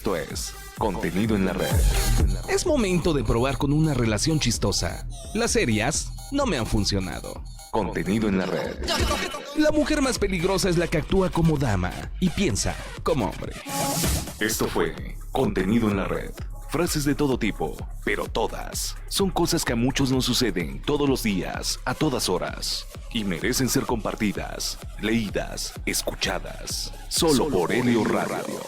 Esto es Contenido en la Red. Es momento de probar con una relación chistosa. Las serias no me han funcionado. Contenido en la Red. La mujer más peligrosa es la que actúa como dama y piensa como hombre. Esto fue Contenido en la Red. Frases de todo tipo, pero todas son cosas que a muchos nos suceden todos los días, a todas horas, y merecen ser compartidas, leídas, escuchadas, solo por Helio Radio.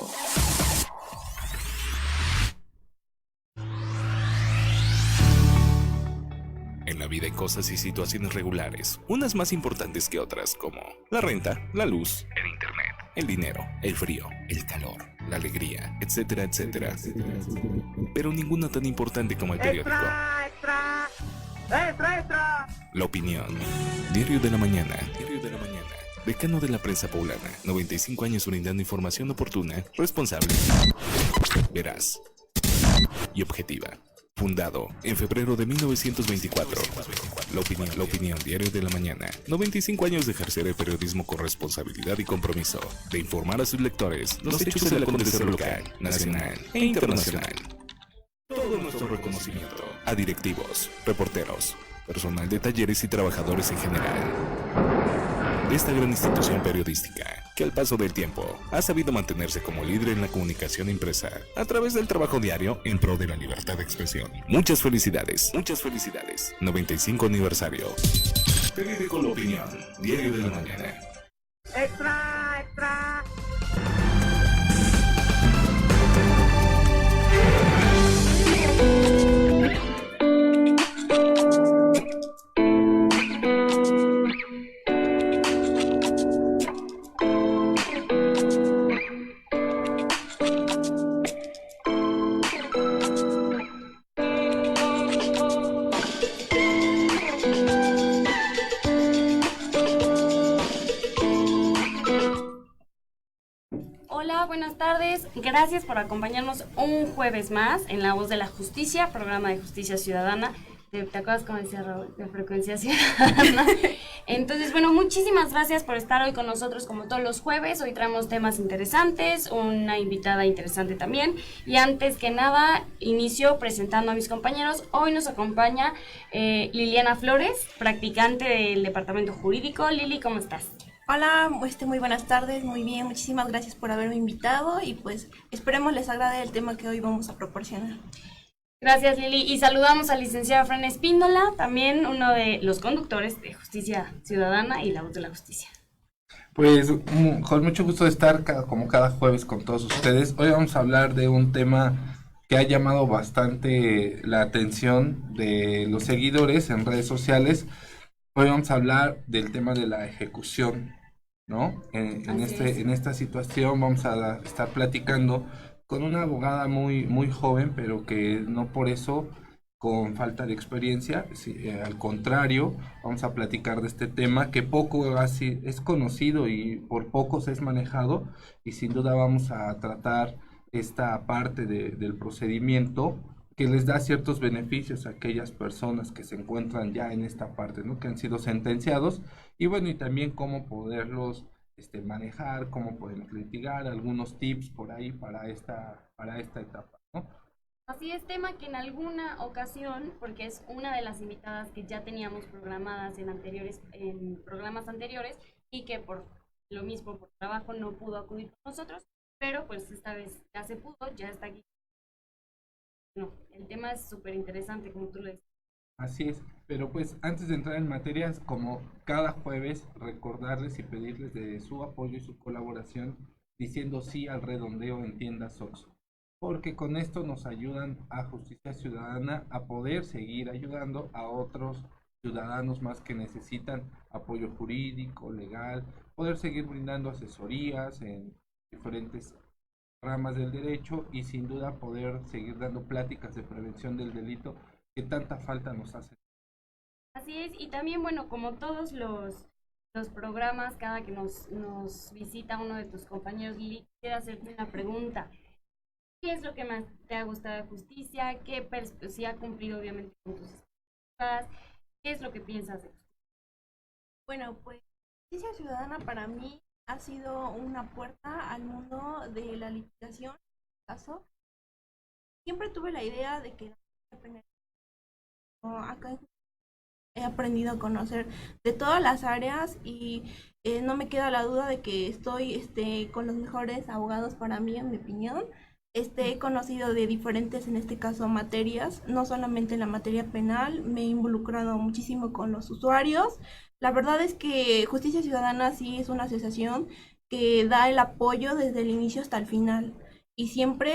En la vida hay cosas y situaciones regulares, unas más importantes que otras, como la renta, la luz, el internet, el dinero, el frío, el calor, la alegría, etcétera, etcétera. Pero ninguna tan importante como el periódico. ¡Extra! La opinión. Diario de la mañana. Decano de la prensa poblana. 95 años brindando información oportuna, responsable, veraz y objetiva. Fundado en febrero de 1924. La opinión, Diario de la Mañana. 95 años de ejercer el periodismo con responsabilidad y compromiso. De informar a sus lectores los hechos del acontecer local, nacional e internacional. Todo nuestro reconocimiento a directivos, reporteros, personal de talleres y trabajadores en general de esta gran institución periodística, que al paso del tiempo ha sabido mantenerse como líder en la comunicación impresa a través del trabajo diario en pro de la libertad de expresión. Muchas felicidades. 95 aniversario. Periódico La Opinión, Diario de la Mañana. ¡Extra! Hola, buenas tardes. Gracias por acompañarnos un jueves más en La Voz de la Justicia, programa de justicia ciudadana. ¿Te acuerdas cómo decía Raúl? De frecuencia ciudadana. Entonces, bueno, muchísimas gracias por estar hoy con nosotros como todos los jueves. Hoy traemos temas interesantes, una invitada interesante también. Y antes que nada, inicio presentando a mis compañeros. Hoy nos acompaña Liliana Flores, practicante del Departamento Jurídico. Lili, ¿cómo estás? Hola, muy buenas tardes, muy bien, muchísimas gracias por haberme invitado y pues esperemos les agrade el tema que hoy vamos a proporcionar. Gracias, Lili, y saludamos al licenciado Fran Espíndola, también uno de los conductores de Justicia Ciudadana y La Voz de la Justicia. Pues con mucho gusto de estar como cada jueves con todos ustedes. Hoy vamos a hablar de un tema que ha llamado bastante la atención de los seguidores en redes sociales. Hoy vamos a hablar del tema de la ejecución, ¿no? En esta situación vamos a estar platicando con una abogada muy joven, pero que no por eso con falta de experiencia, al contrario, vamos a platicar de este tema que poco así es conocido y por pocos es manejado, y sin duda vamos a tratar esta parte del procedimiento que les da ciertos beneficios a aquellas personas que se encuentran ya en esta parte, ¿no? Que han sido sentenciados, y bueno, y también cómo poderlos manejar, cómo podemos litigar, algunos tips por ahí para esta etapa, ¿no? Así es, tema que en alguna ocasión, porque es una de las invitadas que ya teníamos programadas en programas anteriores, y que por lo mismo, por trabajo, no pudo acudir con nosotros, pero pues esta vez ya se pudo, ya está aquí. No, el tema es súper interesante, como tú lo dices. Así es, pero pues antes de entrar en materias, como cada jueves, recordarles y pedirles de su apoyo y su colaboración diciendo sí al redondeo en tiendas Oxxo, porque con esto nos ayudan a Justicia Ciudadana a poder seguir ayudando a otros ciudadanos más que necesitan apoyo jurídico, legal, poder seguir brindando asesorías en diferentes ramas del derecho y sin duda poder seguir dando pláticas de prevención del delito que tanta falta nos hace. Así es, y también, bueno, como todos los programas, cada que nos visita uno de tus compañeros, Lili, quiero hacerte una pregunta. ¿Qué es lo que más te ha gustado de justicia? Si ha cumplido obviamente con tus expectativas? ¿Qué es lo que piensas de justicia? Bueno, pues Justicia Ciudadana para mí ha sido una puerta al mundo de la litigación, caso. Siempre tuve la idea de que acá he aprendido a conocer de todas las áreas y no me queda la duda de que estoy con los mejores abogados para mí, en mi opinión. He conocido de diferentes, en este caso, materias, no solamente en la materia penal, me he involucrado muchísimo con los usuarios. La verdad es que Justicia Ciudadana sí es una asociación que da el apoyo desde el inicio hasta el final y siempre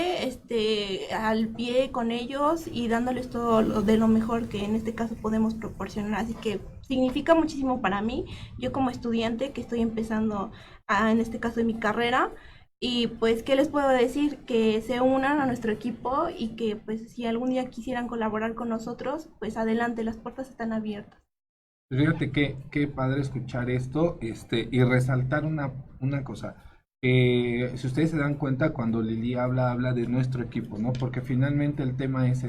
al pie con ellos y dándoles todo lo de lo mejor que en este caso podemos proporcionar. Así que significa muchísimo para mí, yo como estudiante que estoy empezando en este caso de mi carrera. Y pues, ¿qué les puedo decir? Que se unan a nuestro equipo y que pues si algún día quisieran colaborar con nosotros, pues adelante, las puertas están abiertas. Fíjate qué padre escuchar esto, y resaltar una cosa. Si ustedes se dan cuenta, cuando Lili habla de nuestro equipo, ¿no? Porque finalmente el tema es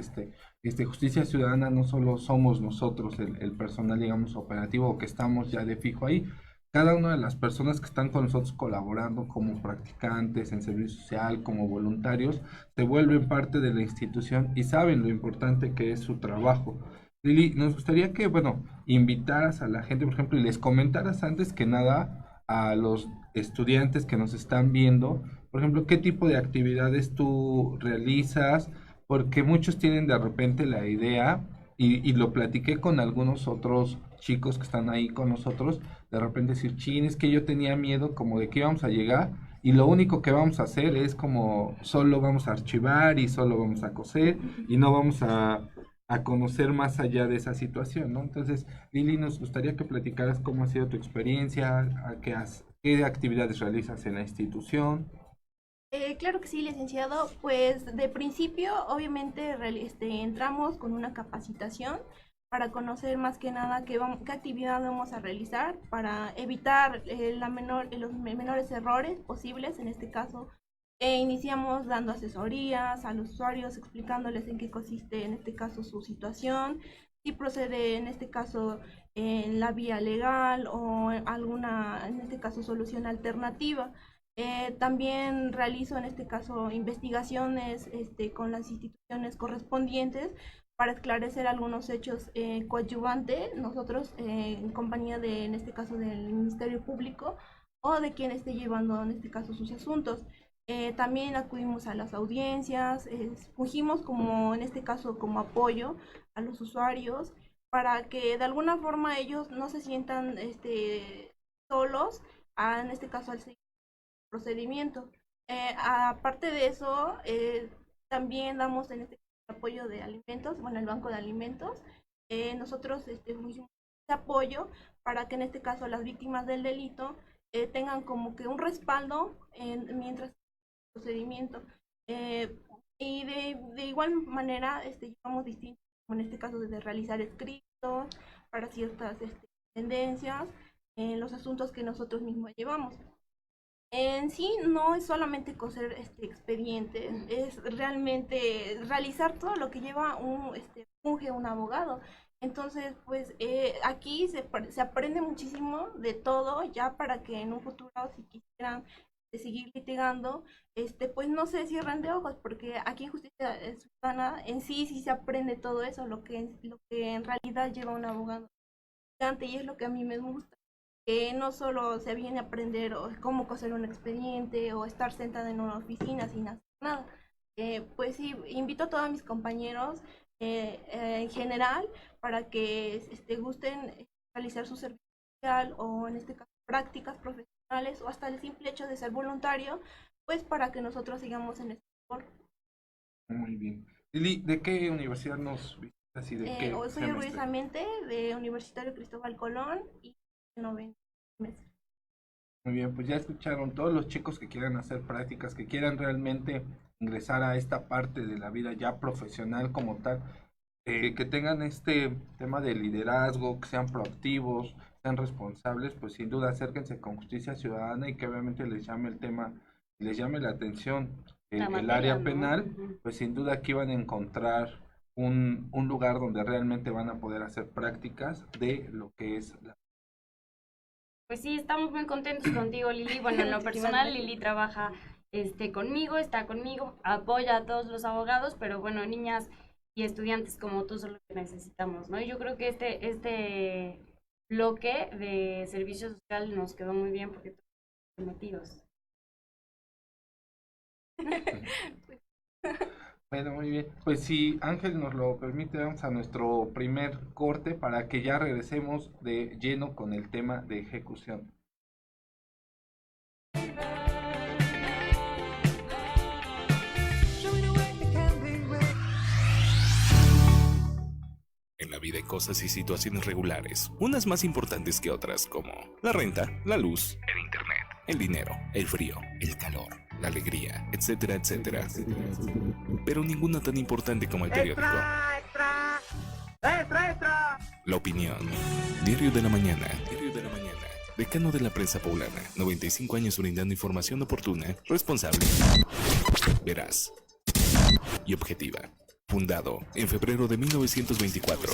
Justicia Ciudadana no solo somos nosotros, el personal, digamos, operativo, o que estamos ya de fijo ahí. Cada una de las personas que están con nosotros colaborando como practicantes en servicio social, como voluntarios, se vuelven parte de la institución y saben lo importante que es su trabajo. Lili, nos gustaría que, bueno, invitaras a la gente, por ejemplo, y les comentaras antes que nada a los estudiantes que nos están viendo, por ejemplo, qué tipo de actividades tú realizas, porque muchos tienen de repente la idea, y lo platiqué con algunos otros chicos que están ahí con nosotros, de repente decir, chin, es que yo tenía miedo como de que íbamos a llegar y lo único que vamos a hacer es como solo vamos a archivar y solo vamos a coser y no vamos a conocer más allá de esa situación, ¿no? Entonces, Lili, nos gustaría que platicaras cómo ha sido tu experiencia, qué actividades realizas en la institución. Claro que sí, licenciado. Pues de principio, obviamente, entramos con una capacitación para conocer más que nada qué actividad vamos a realizar para evitar los menores errores posibles. En este caso, iniciamos dando asesorías a los usuarios, explicándoles en qué consiste, en este caso, su situación, si procede, en este caso, en la vía legal o alguna, en este caso, solución alternativa. También realizo en este caso investigaciones con las instituciones correspondientes para esclarecer algunos hechos coadyuvantes, nosotros en compañía de, en este caso, del Ministerio Público o de quien esté llevando en este caso sus asuntos. También acudimos a las audiencias, fungimos como en este caso como apoyo a los usuarios para que de alguna forma ellos no se sientan solos, en este caso al procedimiento. Aparte de eso, también damos en este apoyo de alimentos, bueno, el banco de alimentos. Nosotros fuimos de apoyo para que en este caso las víctimas del delito tengan como que un respaldo mientras el procedimiento. Y de igual manera llevamos distintos, como en este caso de realizar escritos para ciertas tendencias en los asuntos que nosotros mismos llevamos. En sí no es solamente coser expediente, es realmente realizar todo lo que lleva funge un abogado. Entonces, pues aquí se aprende muchísimo de todo, ya para que en un futuro, si quisieran seguir litigando, pues no se cierran de ojos, porque aquí en Justicia Ciudadana en sí se aprende todo eso, lo que en realidad lleva un abogado. Y es lo que a mí me gusta, que no solo se viene a aprender cómo coser un expediente o estar sentada en una oficina sin hacer nada. Pues sí, invito a todos mis compañeros en general para que gusten realizar su servicio social o en este caso prácticas profesionales o hasta el simple hecho de ser voluntario, pues para que nosotros sigamos en este labor. Muy bien. Lili, ¿de qué universidad nos visitas y de qué Soy semestre? orgullosamente de Universitario Cristóbal Colón y 90 meses. Muy bien, pues ya escucharon todos los chicos que quieran hacer prácticas, que quieran realmente ingresar a esta parte de la vida ya profesional como tal, que tengan este tema de liderazgo, que sean proactivos, sean responsables, pues sin duda acérquense con Justicia Ciudadana y que obviamente les llame el tema, les llame la atención La el materia, área ¿no? penal, Ujú. pues sin duda aquí van a encontrar un lugar donde realmente van a poder hacer prácticas de lo que es la... Pues sí, estamos muy contentos contigo, Lili. Bueno, en lo Muchísimas personal, gracias. Lili trabaja está conmigo, apoya a todos los abogados, pero bueno, niñas y estudiantes como tú son lo que necesitamos, ¿no? Y yo creo que este bloque de servicio social nos quedó muy bien porque todos metidos. Bueno, muy bien. Pues si Ángel nos lo permite, vamos a nuestro primer corte para que ya regresemos de lleno con el tema de ejecución. En la vida hay cosas y situaciones regulares, unas más importantes que otras, como la renta, la luz, el internet, el dinero, el frío, el calor, la alegría, etcétera, etcétera. Pero ninguna tan importante como el periódico. La opinión. Diario de la mañana. Diario de la mañana. Decano de la prensa poblana. 95 años brindando información oportuna, responsable, veraz y objetiva. Fundado en febrero de 1924.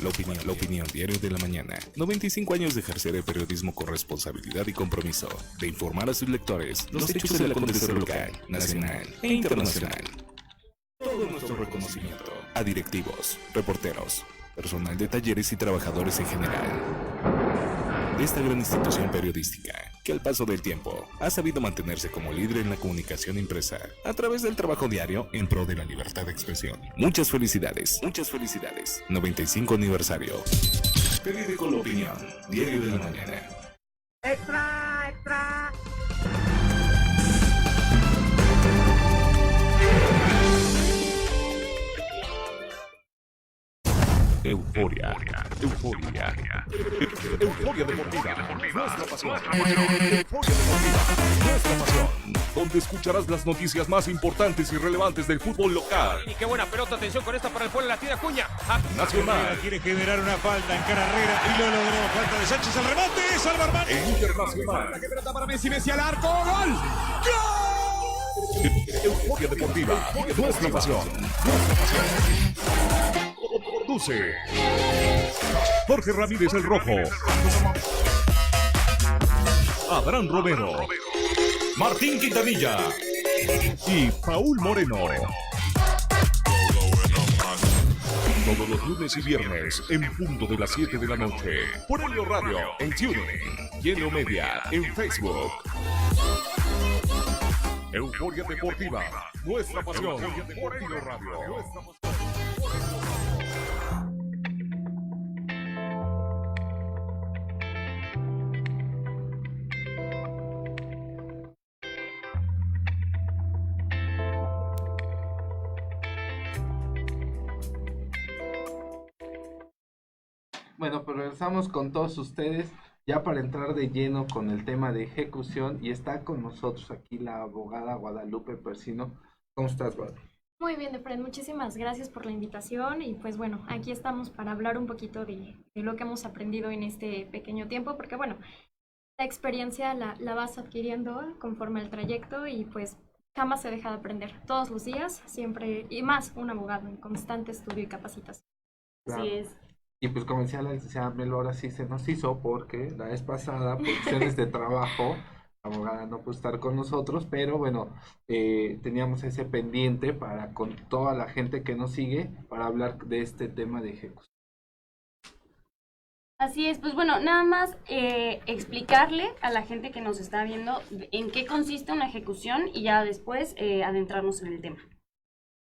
La opinión, Diario de la Mañana. 95 años de ejercer el periodismo con responsabilidad y compromiso. De informar a sus lectores los hechos del acontecer local, nacional e internacional. Todo nuestro reconocimiento a directivos, reporteros, personal de talleres y trabajadores en general de esta gran institución periodística que al paso del tiempo ha sabido mantenerse como líder en la comunicación impresa a través del trabajo diario en pro de la libertad de expresión. Muchas felicidades, 95 aniversario. Periódico La Opinión, Diario de la Mañana. ¡Extra, extra! Euforia deportiva. Nuestra pasión. Euforia deportiva. Nuestra pasión. Donde escucharás las noticias más importantes y relevantes del fútbol local. Y qué buena pelota, atención con esta para el pueblo de la tira Acuña. Nacional. Quiere generar una falta en Carrera y lo logró. Falta de Sánchez al remate. Salva Armani. E internacional. La pelota para Messi, Messi al arco. ¡Gol! ¡Gol! Euforia deportiva. Nuestra pasión. Nuestra pasión. Conduce Jorge Ramírez el Rojo, Abraham Romero, Martín Quintanilla y Paul Moreno. Todos los lunes y viernes en punto de las 7 de la noche por Helio Radio en TuneIn y Helio Media en Facebook. Euforia deportiva, nuestra pasión por Helio Radio. Bueno, pues regresamos con todos ustedes ya para entrar de lleno con el tema de ejecución y está con nosotros aquí la abogada Guadalupe Persino. ¿Cómo estás, Guadalupe? Muy bien, Efraín, muchísimas gracias por la invitación y pues bueno, aquí estamos para hablar un poquito de lo que hemos aprendido en este pequeño tiempo, porque bueno, la experiencia la vas adquiriendo conforme al trayecto y pues jamás se deja de aprender, todos los días, siempre, y más un abogado en constante estudio y capacitación. Claro. Así es. Y pues como decía la licenciada Melo, ahora sí se nos hizo porque la vez pasada, por cuestiones de trabajo, la abogada no pudo estar con nosotros, pero bueno, teníamos ese pendiente para con toda la gente que nos sigue para hablar de este tema de ejecución. Así es, pues bueno, nada más explicarle a la gente que nos está viendo en qué consiste una ejecución y ya después adentrarnos en el tema.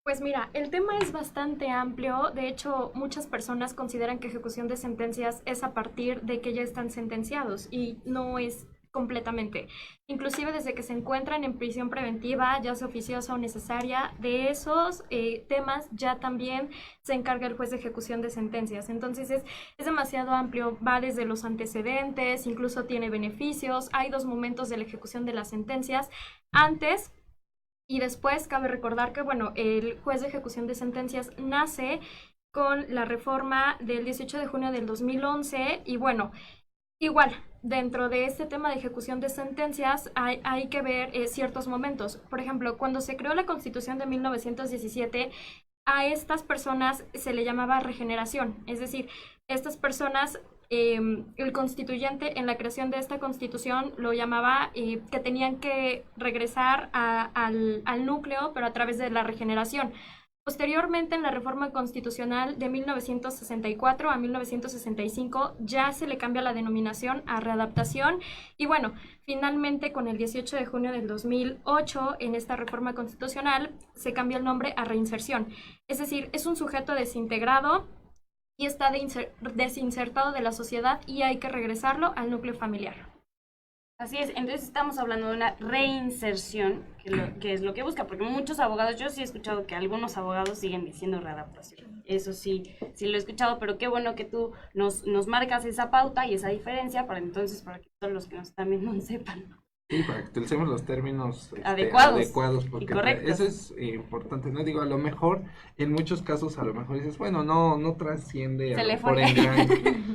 Pues mira, el tema es bastante amplio, de hecho muchas personas consideran que ejecución de sentencias es a partir de que ya están sentenciados y no es completamente. Inclusive desde que se encuentran en prisión preventiva, ya sea oficiosa o necesaria, de esos temas ya también se encarga el juez de ejecución de sentencias. Entonces es demasiado amplio, va desde los antecedentes, incluso tiene beneficios, hay dos momentos de la ejecución de las sentencias, antes y después. Cabe recordar que, bueno, el juez de ejecución de sentencias nace con la reforma del 18 de junio del 2011 y, bueno, igual, dentro de este tema de ejecución de sentencias hay que ver ciertos momentos. Por ejemplo, cuando se creó la Constitución de 1917, a estas personas se le llamaba regeneración, es decir, estas personas el constituyente en la creación de esta constitución lo llamaba que tenían que regresar al núcleo, pero a través de la regeneración. Posteriormente, en la reforma constitucional de 1964 a 1965, ya se le cambia la denominación a readaptación. Y bueno, finalmente, con el 18 de junio del 2008, en esta reforma constitucional, se cambia el nombre a reinserción. Es decir, es un sujeto desintegrado y está desinsertado de la sociedad y hay que regresarlo al núcleo familiar. Así es, entonces estamos hablando de una reinserción, que es lo que busca, porque muchos abogados, yo sí he escuchado que algunos abogados siguen diciendo readaptación. Eso sí lo he escuchado, pero qué bueno que tú nos marcas esa pauta y esa diferencia para que todos los que nos están viendo sepan. Sí, para que utilicemos los términos adecuados porque correctos. Eso es importante, ¿no? Digo, a lo mejor, en muchos casos, a lo mejor dices, bueno, no trasciende por en gran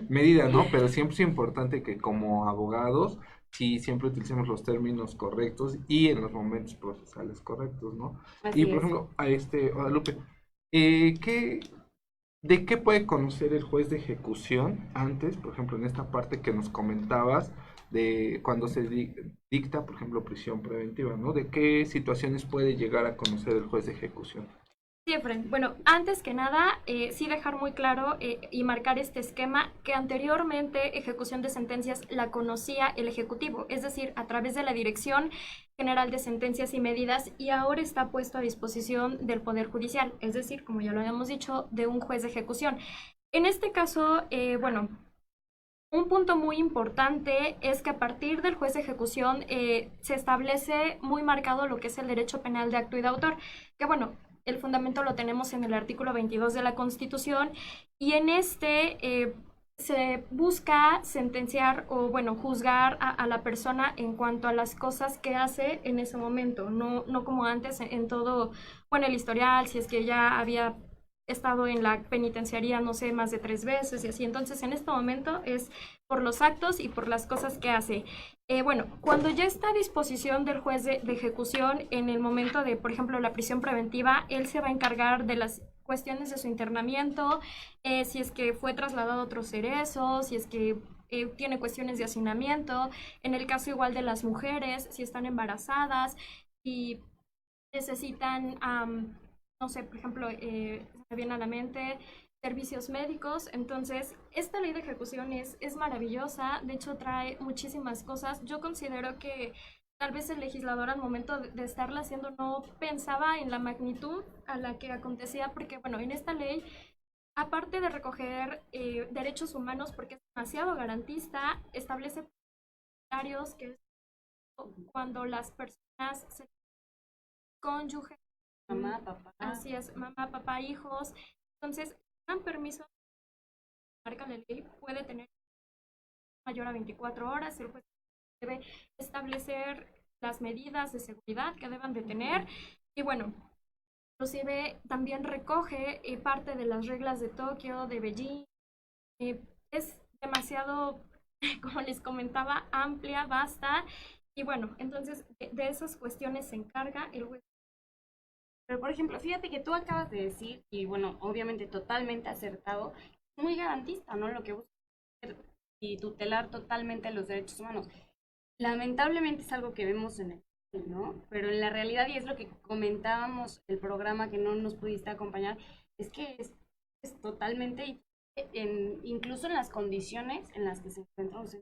medida, ¿no? Pero siempre es importante que como abogados, sí, siempre utilicemos los términos correctos y en los momentos procesales correctos, ¿no? Así por ejemplo, Guadalupe, ¿de qué puede conocer el juez de ejecución antes, por ejemplo, en esta parte que nos comentabas, de cuando se dicta, por ejemplo, prisión preventiva, ¿no? ¿De qué situaciones puede llegar a conocer el juez de ejecución? Sí, Efren. Bueno, antes que nada, sí dejar muy claro y marcar este esquema que anteriormente ejecución de sentencias la conocía el Ejecutivo, es decir, a través de la Dirección General de Sentencias y Medidas, y ahora está puesto a disposición del Poder Judicial, es decir, como ya lo habíamos dicho, de un juez de ejecución. En este caso, bueno, un punto muy importante es que a partir del juez de ejecución se establece muy marcado lo que es el derecho penal de acto y de autor, que bueno, el fundamento lo tenemos en el artículo 22 de la Constitución, y en este se busca sentenciar o, bueno, juzgar a la persona en cuanto a las cosas que hace en ese momento, no como antes en todo, bueno, el historial, si es que ya había estado en la penitenciaría, no sé, más de 3 veces y así. Entonces, en este momento es por los actos y por las cosas que hace. Bueno, cuando ya está a disposición del juez de ejecución, en el momento de, por ejemplo, la prisión preventiva, él se va a encargar de las cuestiones de su internamiento, si es que fue trasladado a otros cerezos, si es que tiene cuestiones de hacinamiento, en el caso igual de las mujeres, si están embarazadas y necesitan, no sé, por ejemplo, me viene a la mente servicios médicos. Entonces, esta ley de ejecución es maravillosa, de hecho trae muchísimas cosas. Yo considero que tal vez el legislador al momento de estarla haciendo no pensaba en la magnitud a la que acontecía, porque bueno, en esta ley, aparte de recoger derechos humanos, porque es demasiado garantista, establece criterios que es cuando las personas se cónyuges, mamá, papá. Así es, mamá, papá, hijos. Entonces, dan permiso, marca la ley, puede tener mayor a 24 horas, el juez debe establecer las medidas de seguridad que deban de tener, y bueno, inclusive también recoge parte de las reglas de Tokio, de Beijing. Es demasiado, como les comentaba, amplia, vasta, y bueno, entonces de esas cuestiones se encarga el juez. Pero, por ejemplo, fíjate que tú acabas de decir, y bueno, obviamente totalmente acertado, muy garantista, ¿no? Lo que busca y tutelar totalmente los derechos humanos. Lamentablemente es algo que vemos en el país, ¿no? Pero en la realidad, y es lo que comentábamos el programa que no nos pudiste acompañar, es que es totalmente, incluso en las condiciones en las que se encuentran los.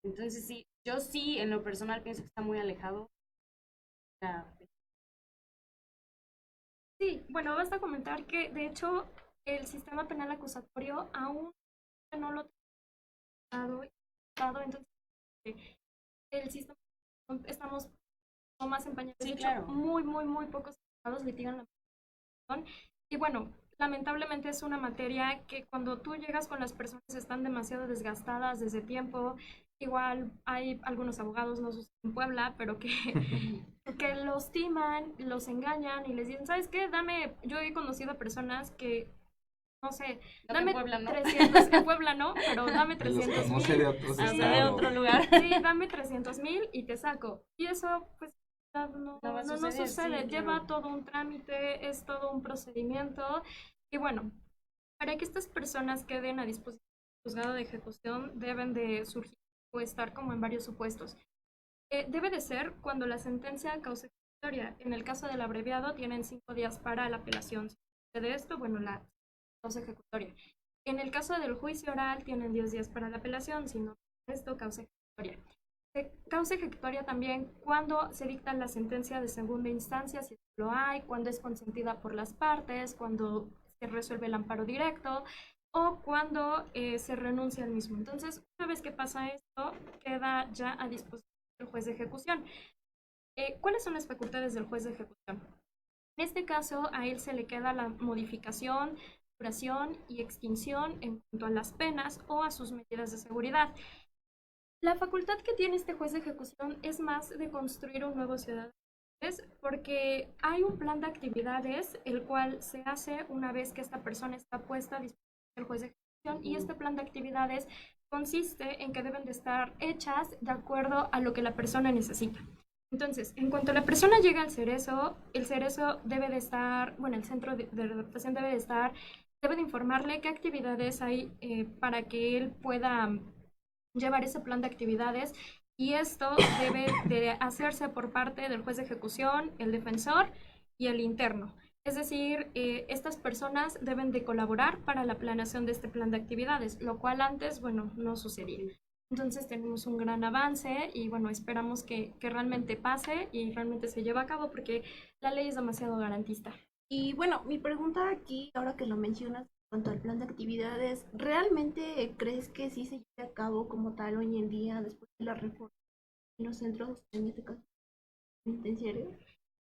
Entonces, sí, yo sí, en lo personal, pienso que está muy alejado. Sí, bueno, basta comentar que de hecho el sistema penal acusatorio aún no lo ha entonces el sistema estamos más empañados. Sí, de hecho, claro. muy pocos abogados litigan la petición. Y bueno, lamentablemente es una materia que cuando tú llegas con las personas están demasiado desgastadas desde tiempo. Igual hay algunos abogados, no sé, en Puebla, pero que los timan, los engañan y les dicen, ¿sabes qué? Yo he conocido a personas que, no sé, dame en Puebla, ¿no? 300, en Puebla no, pero dame 300,000. de otros de estados. otro lugar. Sí, dame 300,000 y te saco. Y eso, pues, no sucede. Sí, Lleva claro. todo un trámite, es todo un procedimiento. Y bueno, para que estas personas queden a disposición juzgado de ejecución deben de surgir o estar como en varios supuestos. Debe de ser cuando la sentencia causa ejecutoria. En el caso del abreviado tienen 5 días para la apelación. Si de esto, bueno, la causa ejecutoria. En el caso del juicio oral tienen 10 días para la apelación, si no esto, causa ejecutoria. Causa ejecutoria también cuando se dicta la sentencia de segunda instancia, si lo hay, cuando es consentida por las partes, cuando se resuelve el amparo directo o cuando se renuncia al mismo. Entonces, una vez que pasa esto, queda ya a disposición del juez de ejecución. ¿Cuáles son las facultades del juez de ejecución? En este caso, a él se le queda la modificación, duración y extinción en cuanto a las penas o a sus medidas de seguridad. La facultad que tiene este juez de ejecución es más de construir un nuevo ciudadano, porque hay un plan de actividades el cual se hace una vez que esta persona está puesta a disposición del juez de ejecución, y este plan de actividades consiste en que deben de estar hechas de acuerdo a lo que la persona necesita. Entonces, en cuanto la persona llega al cerezo, el cerezo debe de estar, bueno, el centro de redactación debe de informarle qué actividades hay para que él pueda llevar ese plan de actividades, y esto debe de hacerse por parte del juez de ejecución, el defensor y el interno. Es decir, estas personas deben de colaborar para la planeación de este plan de actividades, lo cual antes, bueno, no sucedía. Entonces tenemos un gran avance y bueno, esperamos que realmente pase y realmente se lleve a cabo, porque la ley es demasiado garantista. Y bueno, mi pregunta aquí, ahora que lo mencionas, en cuanto al plan de actividades, ¿realmente crees que sí se lleve a cabo como tal hoy en día después de la reforma en los centros, en este caso, penitenciarios?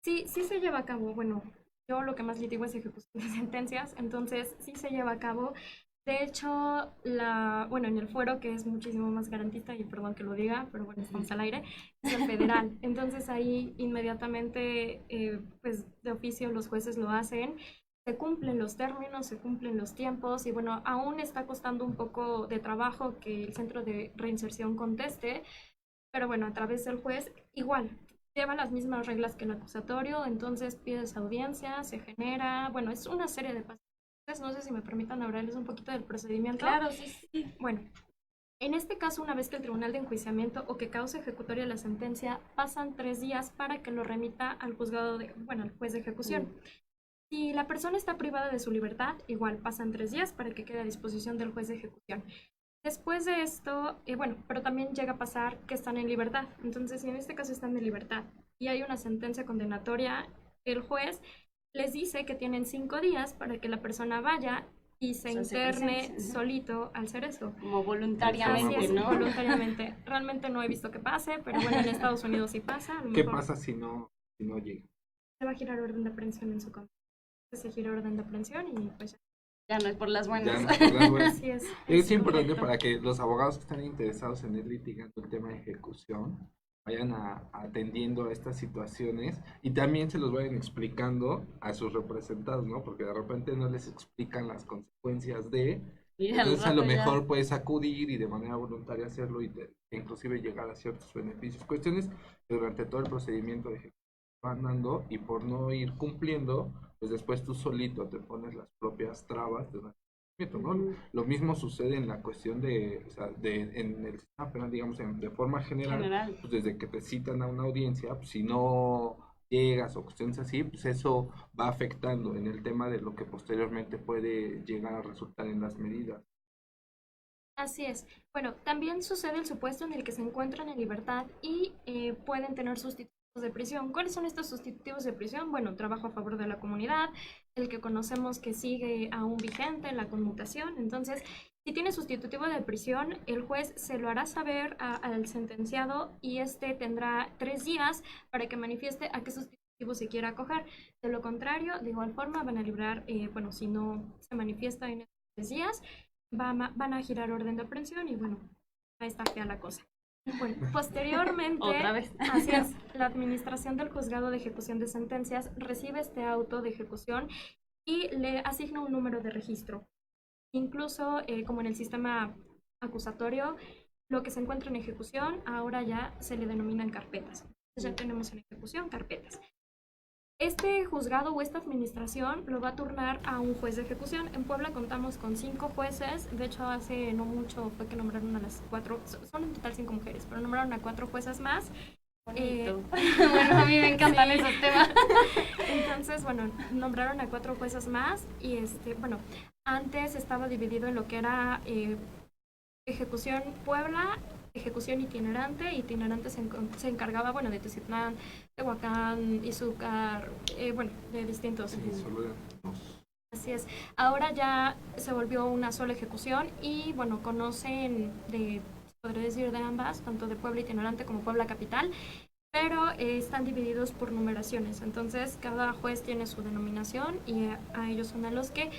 Sí, sí se lleva a cabo. Bueno, yo lo que más litigo es ejecución de sentencias, entonces sí se lleva a cabo. De hecho, bueno, en el fuero, que es muchísimo más garantista, y perdón que lo diga, pero bueno, estamos al aire, es el federal. Entonces ahí inmediatamente, pues de oficio los jueces lo hacen, se cumplen los términos, se cumplen los tiempos, y bueno, aún está costando un poco de trabajo que el centro de reinserción conteste, pero bueno, a través del juez, igual, lleva las mismas reglas que el acusatorio, entonces pides audiencia, se genera, bueno, es una serie de pasos. No sé si me permitan hablarles un poquito del procedimiento. Claro, sí, sí. Bueno, en este caso, una vez que el tribunal de enjuiciamiento o que cause ejecutoria la sentencia, pasan 3 días para que lo remita al juzgado al juez de ejecución. Si la persona está privada de su libertad, igual pasan 3 días para que quede a disposición del juez de ejecución. Después de esto, pero también llega a pasar que están en libertad. Entonces, si en este caso están en libertad y hay una sentencia condenatoria, el juez les dice que tienen 5 días para que la persona vaya y se interne solito al cerezo. Como voluntariamente, ¿no? Voluntariamente. Realmente no he visto que pase, pero bueno, en Estados Unidos sí pasa. ¿Qué pasa si no llega? Se va a girar orden de aprehensión en su contra. Se gira orden de aprehensión y pues ya no es por las buenas. Ya no es por las buenas. Así es. Es importante para que los abogados que están interesados en ir litigando el tema de ejecución vayan atendiendo a estas situaciones y también se los vayan explicando a sus representados, ¿no? Porque de repente no les explican las consecuencias entonces a lo mejor puedes acudir y de manera voluntaria hacerlo y inclusive llegar a ciertos beneficios, cuestiones que durante todo el procedimiento de ejecución van dando, y por no ir cumpliendo, pues después tú solito te pones las propias trabas de una. ¿No? Lo mismo sucede en la cuestión en el sistema penal, digamos, de forma general. Pues desde que te citan a una audiencia, pues si no llegas o cuestiones así, pues eso va afectando en el tema de lo que posteriormente puede llegar a resultar en las medidas. Así es. Bueno, también sucede el supuesto en el que se encuentran en libertad y pueden tener sustitutos de prisión. ¿Cuáles son estos sustitutivos de prisión? Bueno, trabajo a favor de la comunidad, el que conocemos que sigue aún vigente, la conmutación. Entonces, si tiene sustitutivo de prisión, el juez se lo hará saber al sentenciado y este tendrá 3 días para que manifieste a qué sustitutivo se quiera acoger. De lo contrario, de igual forma, van a librar, si no se manifiesta en estos 3 días, van a girar orden de aprehensión y bueno, ahí está fea la cosa. Bueno, posteriormente, otra vez. Así es, la administración del juzgado de ejecución de sentencias recibe este auto de ejecución y le asigna un número de registro. Incluso, como en el sistema acusatorio, lo que se encuentra en ejecución ahora ya se le denominan carpetas. Entonces ya tenemos en ejecución carpetas. Este juzgado o esta administración lo va a turnar a un juez de ejecución. En Puebla contamos con 5 jueces. De hecho, hace no mucho fue que nombraron a las 4, son en total 5 mujeres, pero nombraron a 4 juezas más. Bonito. Bueno, a mí me encantan sí. esos temas. Entonces, bueno, nombraron a 4 juezas más y bueno, antes estaba dividido en lo que era ejecución Puebla, ejecución itinerante. Itinerante se encargaba, bueno, de Teciutlán, Tehuacán, Izúcar, bueno, de distintos. Así es. Ahora ya se volvió una sola ejecución y, bueno, conocen podría decir de ambas, tanto de Puebla itinerante como Puebla capital, pero están divididos por numeraciones. Entonces, cada juez tiene su denominación y a ellos son a los que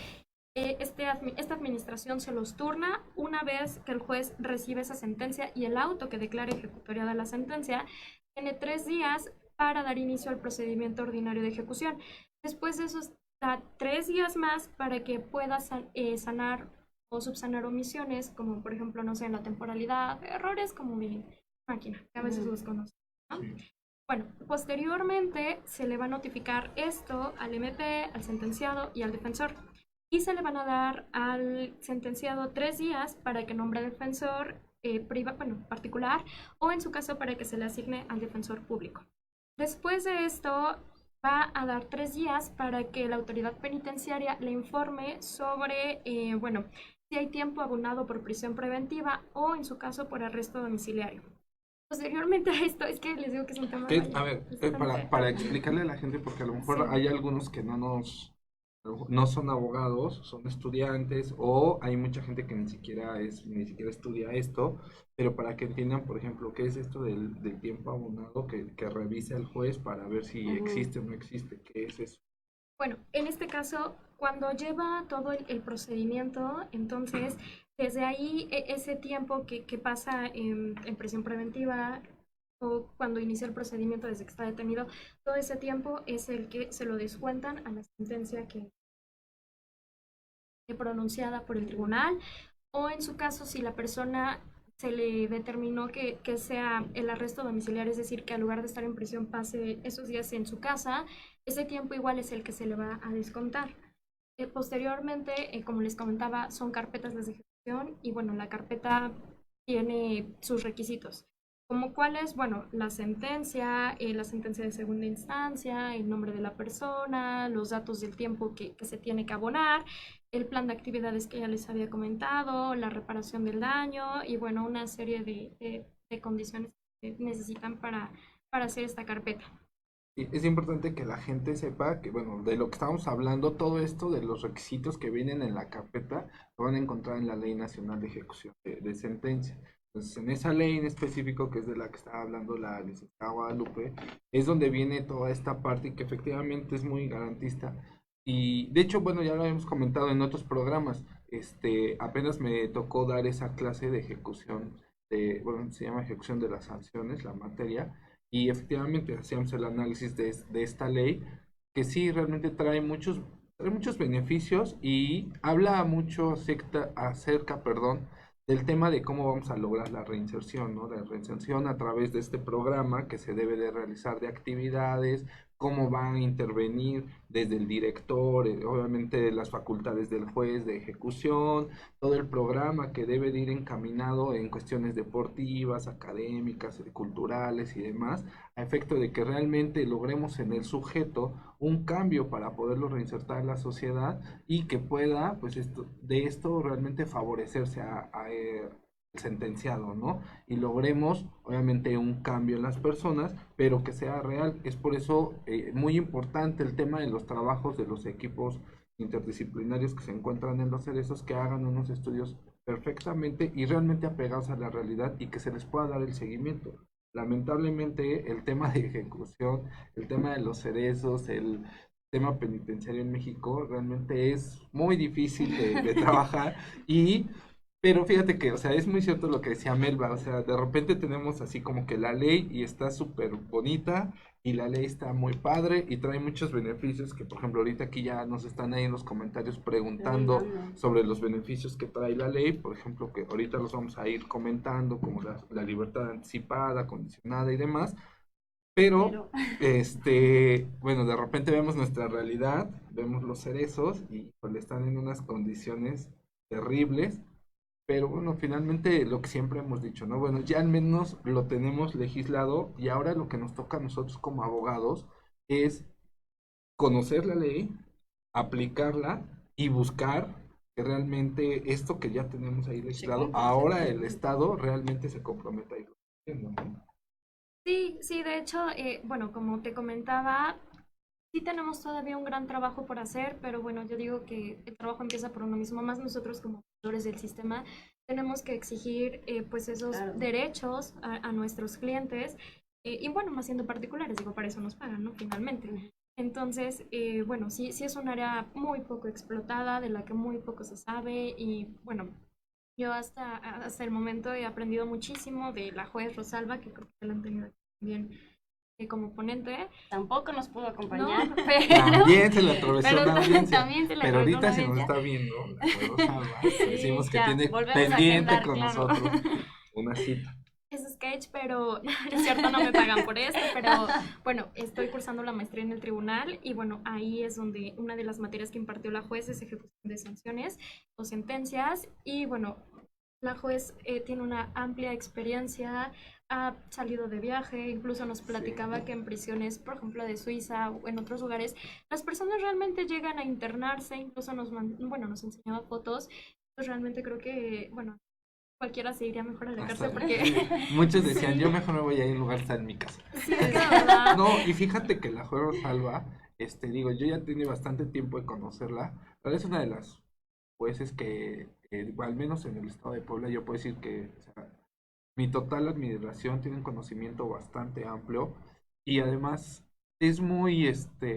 esta administración se los turna. Una vez que el juez recibe esa sentencia y el auto que declara ejecutoria de la sentencia, tiene 3 días para dar inicio al procedimiento ordinario de ejecución. Después de esos 3 días más para que pueda sanar o subsanar omisiones, como por ejemplo, no sé, en la temporalidad, errores como mi máquina, que a veces los conoce, ¿no? Bueno, posteriormente se le va a notificar esto al MP, al sentenciado y al defensor. Y se le van a dar al sentenciado 3 días para que nombre defensor particular, o en su caso para que se le asigne al defensor público. Después de esto va a dar 3 días para que la autoridad penitenciaria le informe sobre, si hay tiempo abonado por prisión preventiva o en su caso por arresto domiciliario. Posteriormente a esto, es que les digo que es un tema... A ver, para explicarle a la gente, porque a lo mejor hay algunos que no son abogados, son estudiantes, o hay mucha gente que ni siquiera estudia esto, pero para que entiendan, por ejemplo, qué es esto del tiempo abonado que revisa el juez para ver si existe o no existe, qué es eso. Bueno, en este caso, cuando lleva todo el procedimiento, entonces, desde ahí, ese tiempo que pasa en prisión preventiva, o cuando inicia el procedimiento desde que está detenido, todo ese tiempo es el que se lo descuentan a la sentencia que pronunciada por el tribunal, o en su caso, si la persona se le determinó que sea el arresto domiciliario, es decir, que al lugar de estar en prisión pase esos días en su casa, ese tiempo igual es el que se le va a descontar. Posteriormente, como les comentaba, son carpetas de ejecución y bueno, la carpeta tiene sus requisitos. ¿Como cuáles? Bueno, la sentencia de segunda instancia, el nombre de la persona, los datos del tiempo que se tiene que abonar, el plan de actividades que ya les había comentado, la reparación del daño y bueno, una serie de condiciones que necesitan para hacer esta carpeta. Y es importante que la gente sepa que, bueno, de lo que estamos hablando, todo esto de los requisitos que vienen en la carpeta, lo van a encontrar en la Ley Nacional de Ejecución de Sentencia. Entonces, en esa ley en específico, que es de la que estaba hablando la licenciada Guadalupe, es donde viene toda esta parte y que efectivamente es muy garantista. Y de hecho, bueno, ya lo habíamos comentado en otros programas, apenas me tocó dar esa clase de ejecución, se llama ejecución de las sanciones, la materia, y efectivamente hacíamos el análisis de esta ley, que sí realmente trae muchos beneficios y habla mucho acerca, del tema de cómo vamos a lograr la reinserción, ¿no? La reinserción a través de este programa que se debe de realizar de actividades, cómo van a intervenir desde el director, obviamente las facultades del juez de ejecución, todo el programa que debe de ir encaminado en cuestiones deportivas, académicas, culturales y demás, a efecto de que realmente logremos en el sujeto un cambio para poderlo reinsertar en la sociedad y que pueda, pues de esto realmente favorecerse al sentenciado, ¿no? Y logremos, obviamente, un cambio en las personas, pero que sea real. Es por eso muy importante el tema de los trabajos de los equipos interdisciplinarios que se encuentran en los cerezos, que hagan unos estudios perfectamente y realmente apegados a la realidad y que se les pueda dar el seguimiento. Lamentablemente, el tema de ejecución, el tema de los cerezos, el tema penitenciario en México realmente es muy difícil de trabajar pero fíjate que, o sea, es muy cierto lo que decía Melba, o sea, de repente tenemos así como que la ley y está súper bonita y la ley está muy padre y trae muchos beneficios que, por ejemplo, ahorita aquí ya nos están ahí en los comentarios preguntando sobre los beneficios que trae la ley, por ejemplo, que ahorita los vamos a ir comentando como la libertad anticipada, condicionada y demás, Pero, bueno, de repente vemos nuestra realidad, vemos los cerezos y pues están en unas condiciones terribles, pero bueno, finalmente lo que siempre hemos dicho, ¿no? Bueno, ya al menos lo tenemos legislado y ahora lo que nos toca a nosotros como abogados es conocer la ley, aplicarla y buscar que realmente esto que ya tenemos ahí legislado, ahora el Estado realmente se comprometa a irlo haciendo, ¿no? Sí, de hecho, bueno, como te comentaba, sí tenemos todavía un gran trabajo por hacer, pero bueno, yo digo que el trabajo empieza por uno mismo, más nosotros como operadores del sistema tenemos que exigir pues esos derechos a nuestros clientes y bueno, más siendo particulares, digo, para eso nos pagan, ¿no? Finalmente. Entonces, bueno, sí es un área muy poco explotada, de la que muy poco se sabe y bueno, yo hasta el momento he aprendido muchísimo de la juez Rosalba, que creo que la han tenido también como ponente. Tampoco nos pudo acompañar, ¿No? pero... También se le atravesó pero una audiencia. también se le Pero atravesó ahorita una se nos audiencia. está viendo la juez Rosalba. Decimos que ya, tiene volvemos a pendiente agendar, con claro. nosotros una cita. Es sketch, pero no es cierto, no me pagan por esto, pero bueno, estoy cursando la maestría en el tribunal y bueno, ahí es donde una de las materias que impartió la juez es ejecución de sanciones o sentencias y bueno, la juez tiene una amplia experiencia, ha salido de viaje, incluso nos platicaba que en prisiones, por ejemplo, de Suiza o en otros lugares, las personas realmente llegan a internarse, incluso nos enseñaba fotos, pues realmente creo que, bueno, cualquiera se iría mejor a la cárcel porque... Muchos decían, yo mejor me voy a ir en lugar de estar en mi casa. Sí, es la verdad. No, y fíjate que la juez Rosalba, digo, yo ya tenía bastante tiempo de conocerla, pero es una de las jueces que, al menos en el estado de Puebla, yo puedo decir que, o sea, mi total admiración, tiene un conocimiento bastante amplio y además es muy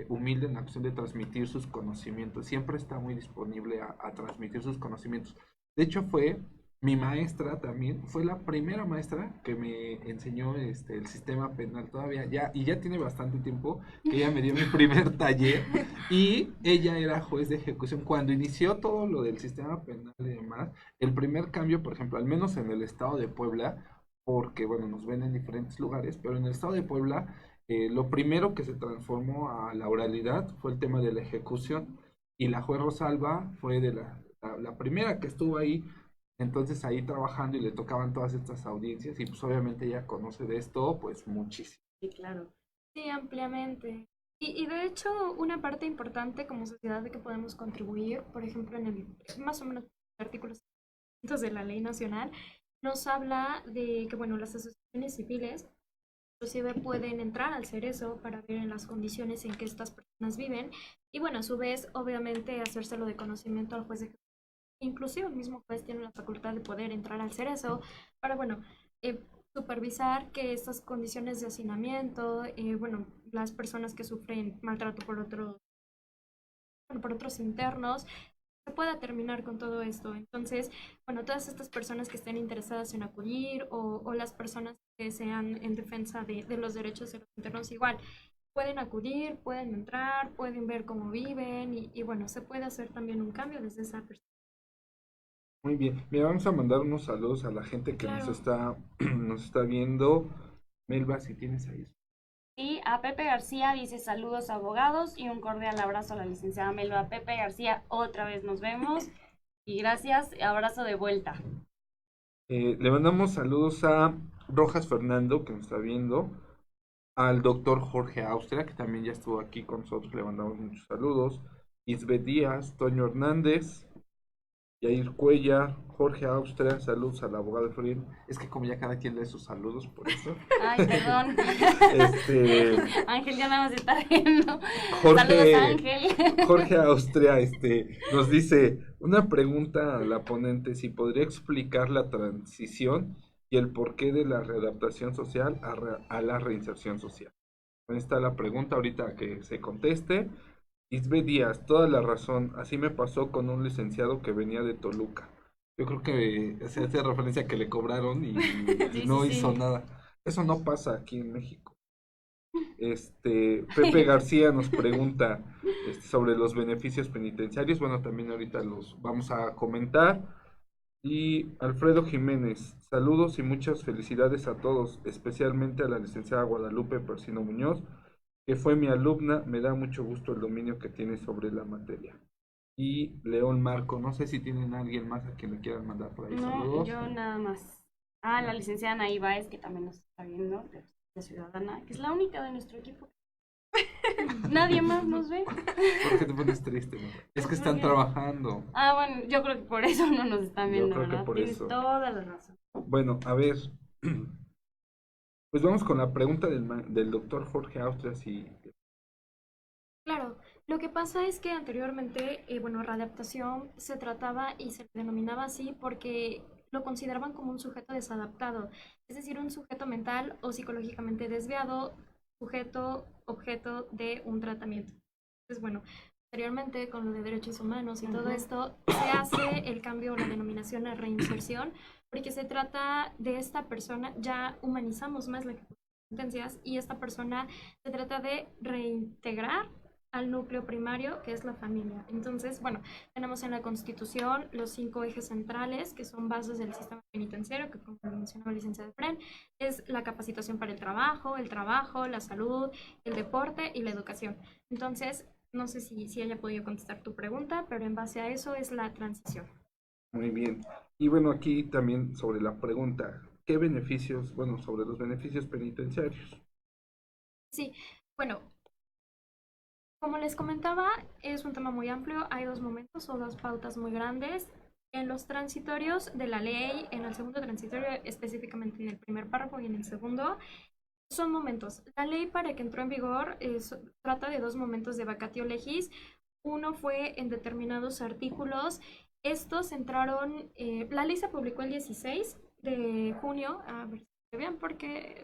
humilde en la cuestión de transmitir sus conocimientos, siempre está muy disponible a transmitir sus conocimientos. De hecho fue mi maestra también, fue la primera maestra que me enseñó el sistema penal todavía, y ya tiene bastante tiempo que ella me dio mi primer taller y ella era juez de ejecución. Cuando inició todo lo del sistema penal y demás, el primer cambio, por ejemplo, al menos en el estado de Puebla, porque bueno, nos ven en diferentes lugares, pero en el estado de Puebla, lo primero que se transformó a la oralidad fue el tema de la ejecución, y la juez Rosalba fue de la primera que estuvo ahí. Entonces ahí trabajando y le tocaban todas estas audiencias y pues obviamente ella conoce de esto pues muchísimo. Sí, claro. Sí, ampliamente. Y de hecho una parte importante como sociedad de que podemos contribuir, por ejemplo en el más o menos artículos de la ley nacional, nos habla de que bueno, las asociaciones civiles inclusive pueden entrar al Cerezo para ver en las condiciones en que estas personas viven y bueno, a su vez obviamente hacérselo de conocimiento al juez de inclusive el mismo juez tiene la facultad de poder entrar al Cerezo para, bueno, supervisar que estas condiciones de hacinamiento, bueno, las personas que sufren maltrato por otros internos, se pueda terminar con todo esto. Entonces, bueno, todas estas personas que estén interesadas en acudir o las personas que sean en defensa de los derechos de los internos igual, pueden acudir, pueden entrar, pueden ver cómo viven y bueno, se puede hacer también un cambio desde esa perspectiva. Muy bien, mira, vamos a mandar unos saludos a la gente que Claro. nos está viendo. Melba, si tienes ahí. Y a Pepe García dice saludos abogados y un cordial abrazo a la licenciada Melba. Pepe García, otra vez nos vemos y gracias, abrazo de vuelta. Le mandamos saludos a Rojas Fernando, que nos está viendo, al doctor Jorge Austria, que también ya estuvo aquí con nosotros, le mandamos muchos saludos, Isbeth Díaz, Toño Hernández, Yair Cuellar, Jorge Austria, saludos al abogado Florín. Es que como ya cada quien lee sus saludos, por eso. Ay, perdón. Ángel ya nada más está riendo. Saludos, Ángel. Jorge Austria nos dice, una pregunta a la ponente, si podría explicar la transición y el porqué de la readaptación social a la reinserción social. Ahí está la pregunta, ahorita que se conteste. Isbe Díaz, toda la razón, así me pasó con un licenciado que venía de Toluca. Yo creo que se hace referencia a que le cobraron y Sí, no sí, hizo sí. nada. Eso no pasa aquí en México. Pepe García nos pregunta sobre los beneficios penitenciarios. Bueno, también ahorita los vamos a comentar. Y Alfredo Jiménez, saludos y muchas felicidades a todos, especialmente a la licenciada Guadalupe Persino Muñoz, que fue mi alumna. Me da mucho gusto el dominio que tiene sobre la materia. Y León Marco, no sé si tienen a alguien más a quien le quieran mandar por ahí No, saludos. yo nada más. Ah, la licenciada Anaí Báez, que también nos está viendo, de Ciudadana, que es la única de nuestro equipo. Nadie más nos ve. ¿Por qué te pones triste? ¿No? Es que están trabajando. Ah, bueno, yo creo que por eso no nos están viendo, Yo creo que ¿verdad? por Tienes eso. toda la razón. Bueno, a ver. Pues vamos con la pregunta del doctor Jorge Austrias y... Claro, lo que pasa es que anteriormente, bueno, readaptación se trataba y se denominaba así porque lo consideraban como un sujeto desadaptado, es decir, un sujeto mental o psicológicamente desviado, sujeto, objeto de un tratamiento. Entonces, bueno, anteriormente con lo de derechos humanos y todo esto, se hace el cambio o la denominación a reinserción, porque se trata de esta persona, ya humanizamos más la sentencias y esta persona se trata de reintegrar al núcleo primario, que es la familia. Entonces, bueno, tenemos en la Constitución los 5 ejes centrales, que son bases del sistema penitenciario, que como lo mencionaba la licenciada Fren, es la capacitación para el trabajo, la salud, el deporte y la educación. Entonces, no sé si haya podido contestar tu pregunta, pero en base a eso es la transición. Muy bien. Y bueno, aquí también sobre la pregunta, ¿qué beneficios, bueno, sobre los beneficios penitenciarios? Sí, bueno, como les comentaba, es un tema muy amplio, hay 2 momentos o 2 pautas muy grandes. En los transitorios de la ley, en el segundo transitorio, específicamente en el primer párrafo y en el segundo, son momentos. La ley para que entró en vigor trata de 2 momentos de vacatio legis. Uno fue en determinados artículos. Estos entraron, la ley se publicó el 16 de junio, a ver si vean porque...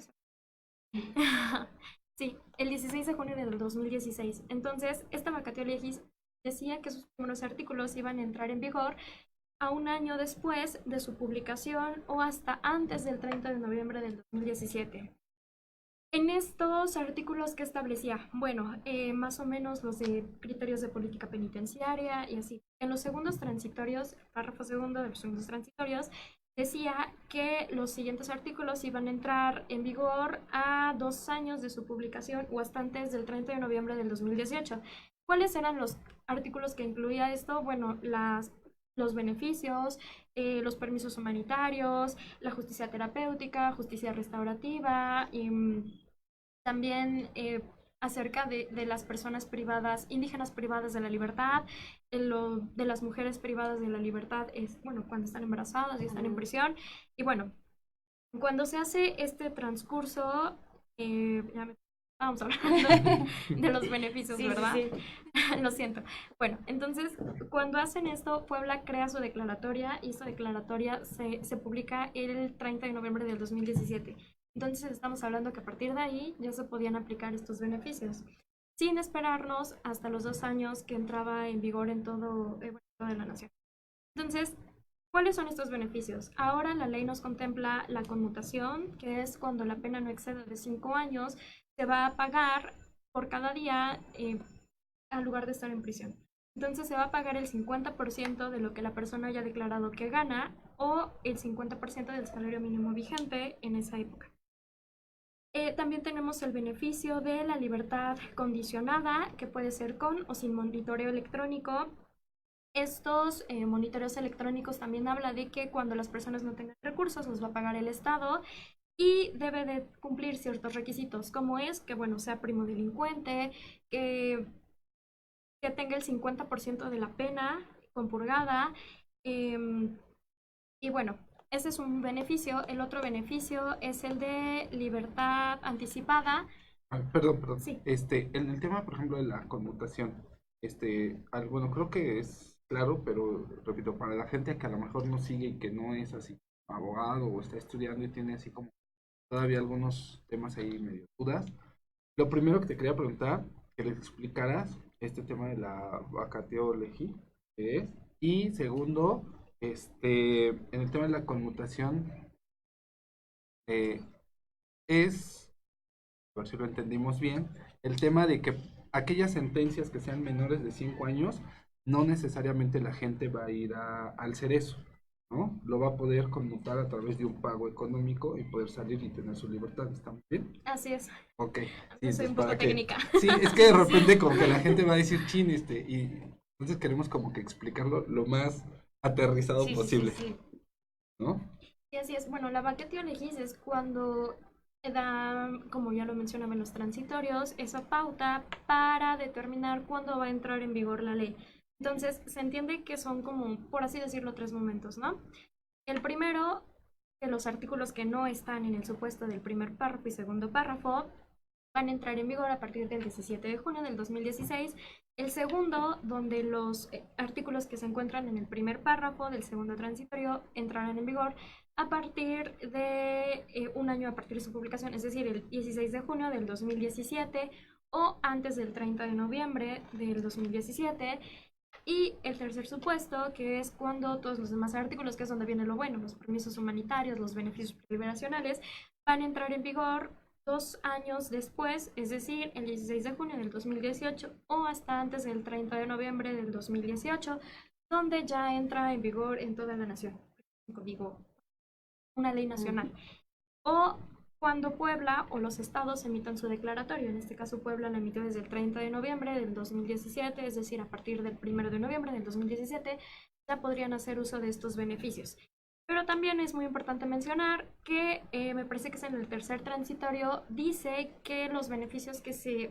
Sí, el 16 de junio del 2016. Entonces, esta vacatio legis decía que sus primeros artículos iban a entrar en vigor a un año después de su publicación o hasta antes del 30 de noviembre del 2017. En estos artículos que establecía, bueno, más o menos los de criterios de política penitenciaria y así. En los segundos transitorios, párrafo segundo de los segundos transitorios, decía que los siguientes artículos iban a entrar en vigor a 2 años de su publicación o hasta antes del 30 de noviembre del 2018. ¿Cuáles eran los artículos que incluía esto? Bueno, los beneficios, los permisos humanitarios, la justicia terapéutica, justicia restaurativa, y también acerca de las personas privadas, indígenas privadas de la libertad, de las mujeres privadas de la libertad, es, bueno, cuando están embarazadas y están en prisión. Y bueno, cuando se hace este transcurso, ya me estábamos hablando de los beneficios, sí, ¿verdad? Sí, sí. Lo siento. Bueno, entonces, cuando hacen esto, Puebla crea su declaratoria y esa declaratoria se publica el 30 de noviembre del 2017. Entonces estamos hablando que a partir de ahí ya se podían aplicar estos beneficios, sin esperarnos hasta los 2 años que entraba en vigor en toda la nación. Entonces, ¿cuáles son estos beneficios? Ahora la ley nos contempla la conmutación, que es cuando la pena no excede de 5 años, se va a pagar por cada día al lugar de estar en prisión. Entonces se va a pagar el 50% de lo que la persona haya declarado que gana o el 50% del salario mínimo vigente en esa época. También tenemos el beneficio de la libertad condicionada, que puede ser con o sin monitoreo electrónico. Estos monitoreos electrónicos también habla de que cuando las personas no tengan recursos los va a pagar el Estado y debe de cumplir ciertos requisitos, como es que, bueno, sea primo delincuente, que tenga el 50% de la pena compurgada, y bueno, ese es un beneficio. El otro beneficio es el de libertad anticipada. Perdón. Sí. En el tema, por ejemplo, de la conmutación, bueno, creo que es claro, pero repito, para la gente que a lo mejor no sigue y que no es así abogado o está estudiando y tiene así como todavía algunos temas ahí medio dudas, lo primero que te quería preguntar, que les explicaras este tema de la vacatio legis, que es, y segundo, en el tema de la conmutación, es, a ver si lo entendimos bien, el tema de que aquellas sentencias que sean menores de 5 años, no necesariamente la gente va a ir al cerezo, ¿no? Lo va a poder conmutar a través de un pago económico y poder salir y tener su libertad. ¿Estamos bien? Así es. Ok. Yo soy un poco técnica. Sí, es que de repente como que la gente va a decir chin, y entonces queremos como que explicarlo lo más aterrizado posible, ¿no? Y así es. Bueno, la vacatio legis es cuando da, como ya lo mencionaba en los transitorios, esa pauta para determinar cuándo va a entrar en vigor la ley. Entonces, se entiende que son como, por así decirlo, 3 momentos, ¿no? El primero, que los artículos que no están en el supuesto del primer párrafo y segundo párrafo van a entrar en vigor a partir del 17 de junio del 2016. El segundo, donde los artículos que se encuentran en el primer párrafo del segundo transitorio entrarán en vigor a partir de un año a partir de su publicación, es decir, el 16 de junio del 2017 o antes del 30 de noviembre del 2017. Y el tercer supuesto, que es cuando todos los demás artículos, que es donde viene lo bueno, los permisos humanitarios, los beneficios liberacionales, van a entrar en vigor 2 años después, es decir, el 16 de junio del 2018 o hasta antes del 30 de noviembre del 2018, donde ya entra en vigor en toda la nación. Digo, una ley nacional. O cuando Puebla o los estados emitan su declaratorio. En este caso, Puebla la emitió desde el 30 de noviembre del 2017, es decir, a partir del 1 de noviembre del 2017, ya podrían hacer uso de estos beneficios. Pero también es muy importante mencionar que me parece que es en el tercer transitorio, dice que los beneficios que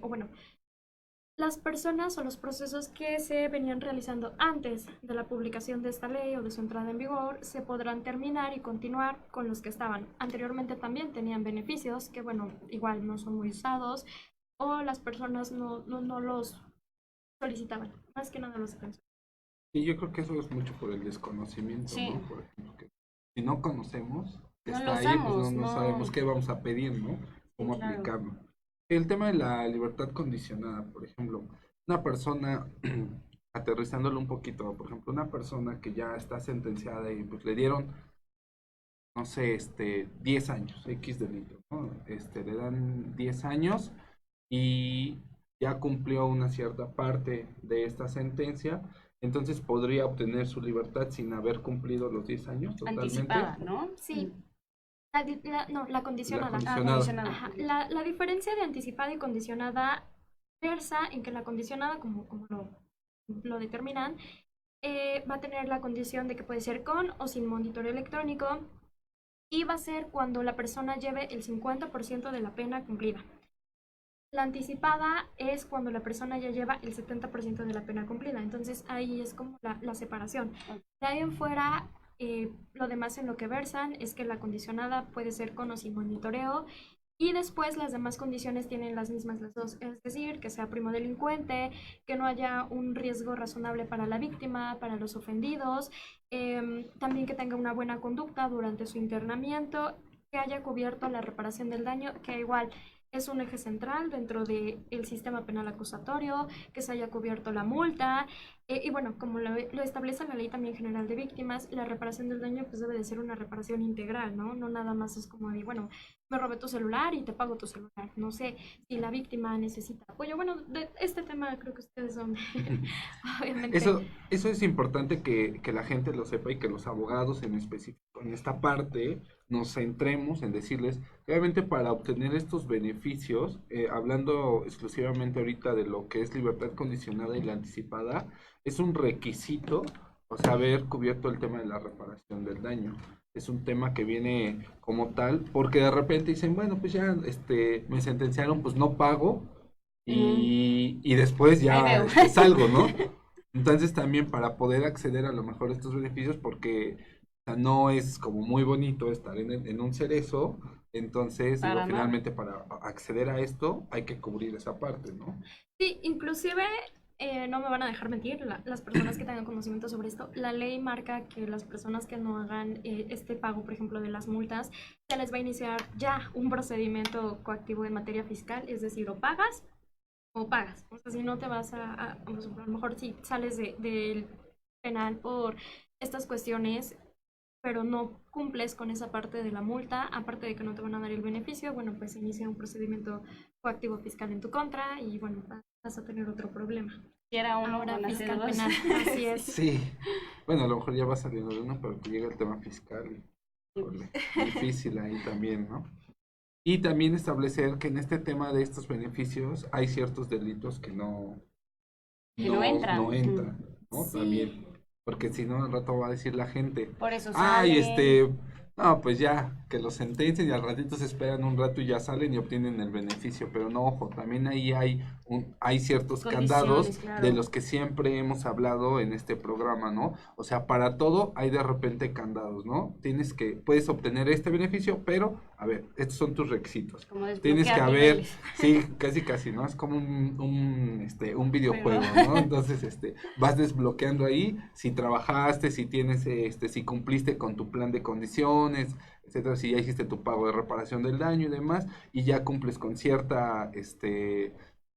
las personas o los procesos que se venían realizando antes de la publicación de esta ley o de su entrada en vigor se podrán terminar y continuar con los que estaban. Anteriormente también tenían beneficios que, igual no son muy usados o las personas no los solicitaban. Más que nada los defensores. Y yo creo que eso es mucho por el desconocimiento, ¿no? Por ejemplo, que si no conocemos que está ahí, pues no sabemos qué vamos a pedir, ¿no? Cómo aplicarlo. El tema de la libertad condicionada, por ejemplo, una persona, aterrizándolo un poquito, por ejemplo, una persona que ya está sentenciada y pues le dieron, no sé, 10 años, X delito, ¿no? Le dan 10 años y ya cumplió una cierta parte de esta sentencia, entonces podría obtener su libertad sin haber cumplido los 10 años totalmente. Anticipada, ¿no? Sí. La condicionada. Condicionada. La diferencia de anticipada y condicionada versa en que la condicionada, como lo determinan, va a tener la condición de que puede ser con o sin monitoreo electrónico y va a ser cuando la persona lleve el 50% de la pena cumplida. La anticipada es cuando la persona ya lleva el 70% de la pena cumplida. Entonces ahí es como la separación. De ahí en fuera, lo demás en lo que versan es que la condicionada puede ser con o sin monitoreo y después las demás condiciones tienen las mismas las dos, es decir, que sea primo delincuente, que no haya un riesgo razonable para la víctima, para los ofendidos, también que tenga una buena conducta durante su internamiento, que haya cubierto la reparación del daño, que igual es un eje central dentro del sistema penal acusatorio, que se haya cubierto la multa, y como lo establece la Ley también General de Víctimas, la reparación del daño pues debe de ser una reparación integral, ¿no? No nada más es como de, me robé tu celular y te pago tu celular. No sé si la víctima necesita apoyo. De este tema creo que ustedes son, obviamente. Eso es importante que la gente lo sepa y que los abogados en específico en esta parte nos centremos en decirles que obviamente para obtener estos beneficios, hablando exclusivamente ahorita de lo que es libertad condicionada y la anticipada, es un requisito, haber cubierto el tema de la reparación del daño. Es un tema que viene como tal, porque de repente dicen, pues ya me sentenciaron, pues no pago y después ya salgo, ¿no? Entonces también para poder acceder a lo mejor a estos beneficios, porque no es como muy bonito estar en un cerezo, entonces finalmente para acceder a esto hay que cubrir esa parte, ¿no? Sí, inclusive no me van a dejar mentir las personas que tengan conocimiento sobre esto. La ley marca que las personas que no hagan este pago, por ejemplo, de las multas, se les va a iniciar ya un procedimiento coactivo en materia fiscal, es decir, o pagas. O sea, si no te vas a lo mejor si sales del penal por estas cuestiones, pero no cumples con esa parte de la multa, aparte de que no te van a dar el beneficio, pues se inicia un procedimiento coactivo fiscal en tu contra y vas a tener otro problema. Y era uno ahora con fiscal las penal, así es. Sí, bueno, a lo mejor ya va saliendo de uno, pero que llega el tema fiscal. Híjole, difícil ahí también, ¿no? Y también establecer que en este tema de estos beneficios hay ciertos delitos que no entran. no entran, ¿no? Sí. También, porque si no al rato va a decir la gente, Por eso ay, salen. no, pues ya, que los sentencien y al ratito se esperan un rato y ya salen y obtienen el beneficio, pero no, ojo, también ahí hay ciertos Condiciones, candados claro. de los que siempre hemos hablado en este programa, ¿no? O sea, para todo hay de repente candados, ¿no? Puedes obtener este beneficio, pero, a ver, estos son tus requisitos. Como Tienes que desbloquear haber, niveles. sí, casi, ¿no? Es como un videojuego, ¿no? Entonces, vas desbloqueando ahí si trabajaste, si tienes, si cumpliste con tu plan de condiciones, etcétera, si ya hiciste tu pago de reparación del daño y demás, y ya cumples con cierta,